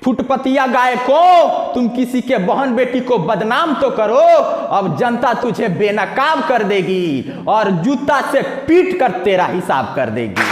फुटपतिया गायकों, तुम किसी के बहन बेटी को बदनाम तो करो, अब जनता तुझे बेनकाब कर देगी और जूता से पीट कर तेरा हिसाब कर देगी।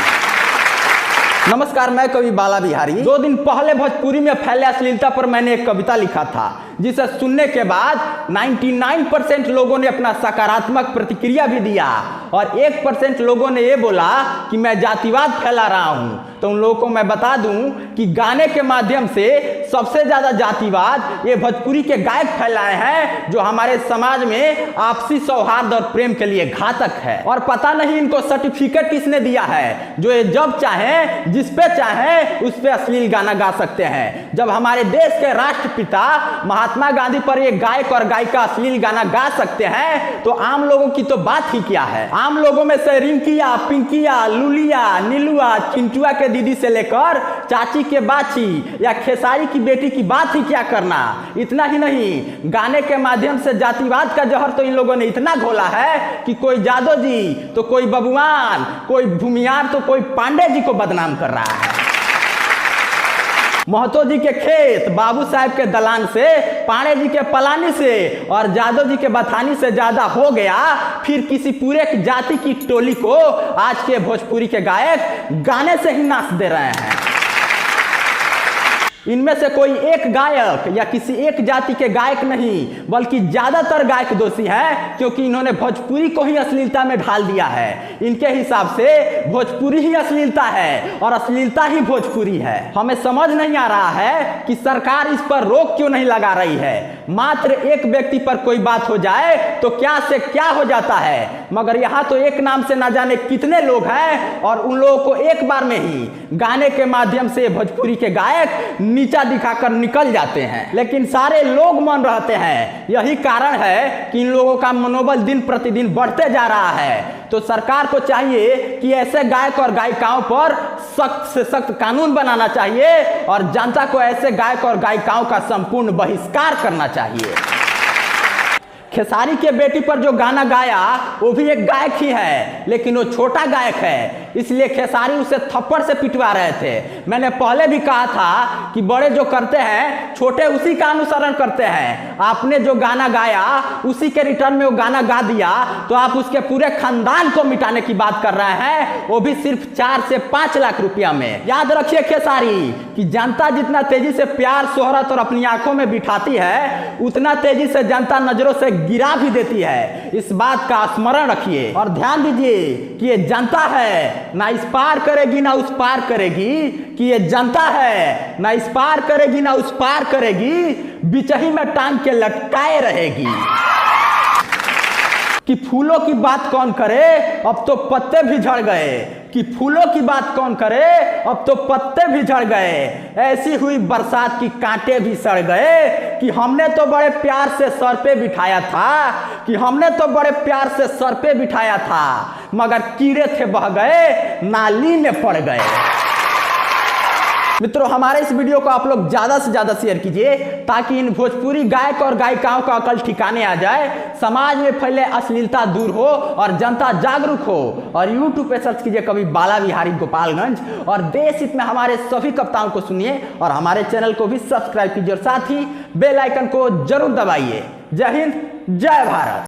नमस्कार, मैं कवि बाला बिहारी। 2 दिन पहले भोजपुरी में फैले अश्लीलता पर मैंने एक कविता लिखा था, जिसे सुनने के बाद 99% लोगों ने अपना सकारात्मक प्रतिक्रिया भी दिया और 1% लोगों ने ये बोला कि मैं जातिवाद फैला रहा हूं। तो उन लोगों को मैं बता दूं कि गाने के माध्यम से सबसे ज्यादा जातिवाद ये भोजपुरी के गायक फैलाए हैं, जो हमारे समाज में आपसी सौहार्द और प्रेम के लिए घातक है। और पता नहीं इनको सर्टिफिकेट किसने दिया है, जो ये जब चाहे जिस पे चाहे उस पे अश्लील गाना गा सकते हैं। जब हमारे देश के राष्ट्रपिता महात्मा गांधी पर एक गायक और गायिका अश्लील गाना गा सकते हैं, तो आम लोगों की तो बात ही क्या है। आम लोगों में से रिंकिया, पिंकिया, लुलिया, नीलुआ, चिंटुआ के दीदी से लेकर चाची के बाची या खेसारी की बेटी की बात ही क्या करना। इतना ही नहीं, गाने के माध्यम से जातिवाद का जहर तो इन लोगों ने इतना घोला है कि कोई जादव जी तो कोई बबुआन, कोई भूमियार तो कोई पांडे जी को बदनाम कर रहा है। महतो जी के खेत बाबू साहब के दलान से, पांडे जी के पलानी से और जादव जी के बथानी से ज्यादा हो गया, फिर किसी पूरे जाति की टोली को आज के भोजपुरी के गायक गाने से ही नाच दे रहे हैं। इनमें से कोई एक गायक या किसी एक जाति के गायक नहीं, बल्कि ज्यादातर गायक दोषी है, क्योंकि इन्होंने भोजपुरी को ही अश्लीलता में ढाल दिया है। इनके हिसाब से भोजपुरी ही अश्लीलता है और अश्लीलता ही भोजपुरी है। हमें समझ नहीं आ रहा है कि सरकार इस पर रोक क्यों नहीं लगा रही है। मात्र एक व्यक्ति पर कोई बात हो जाए तो क्या से क्या हो जाता है, मगर यहाँ तो एक नाम से ना जाने कितने लोग हैं और उन लोगों को एक बार में ही गाने के माध्यम से भोजपुरी के गायक नीचा दिखाकर निकल जाते हैं। लेकिन सारे लोग मान रहते हैं। यही कारण है कि इन लोगों का मनोबल दिन प्रतिदिन बढ़ते जा रहा है। तो सरकार को चाहिए कि ऐसे गायक और गायिकाओं पर सख्त से सख्त कानून बनाना चाहिए और जनता को ऐसे गायक और गायिकाओं का संपूर्ण बहिष्कार करना चाहिए। खेसारी के बेटी पर जो गाना गाया वो भी एक गायक ही है, लेकिन वो छोटा गायक है, इसलिए खेसारी उसे थप्पड़ से पिटवा रहे थे। मैंने पहले भी कहा था कि बड़े जो करते हैं छोटे उसी का अनुसरण करते हैं। आपने जो गाना गाया उसी के रिटर्न में वो गाना गा दिया, तो आप उसके पूरे खानदान को मिटाने की बात कर रहे हैं, वो भी सिर्फ 4 से 5 लाख रुपया में। याद रखिए खेसारी कि जनता जितना तेजी से प्यार, शोहरत और अपनी आंखों में बिठाती है, उतना तेजी से जनता नजरों से गिरा भी देती है। इस बात का स्मरण रखिए और ध्यान दीजिए कि ये जनता है, ना इस पार करेगी ना उस पार करेगी, कि ये जनता है, ना इस पार करेगी ना उस पार करेगी, बिचही में टांग के लटकाए रहेगी। कि फूलों की बात कौन करे, अब तो पत्ते भी झड़ गए। कि फूलों की बात कौन करे, अब तो पत्ते भी झड़ गए। ऐसी हुई बरसात की कांटे भी सड़ गए। कि हमने तो बड़े प्यार से सर पे बिठाया था, कि हमने तो बड़े प्यार से सर पे बिठाया था, मगर कीड़े थे बह गए, नाली में पड़ गए। मित्रों, हमारे इस वीडियो को आप लोग ज्यादा से ज्यादा शेयर कीजिए, ताकि इन भोजपुरी गायक और गायिकाओं का अकल ठिकाने आ जाए, समाज में फैले अश्लीलता दूर हो और जनता जागरूक हो। और YouTube पे सर्च कीजिए कवि बाला बिहारी गोपालगंज, और देश हित में हमारे सभी कविताओं को सुनिए और हमारे चैनल को भी सब्सक्राइब कीजिए और साथ ही बेल आइकन को जरूर दबाइए। जय हिंद, जय भारत।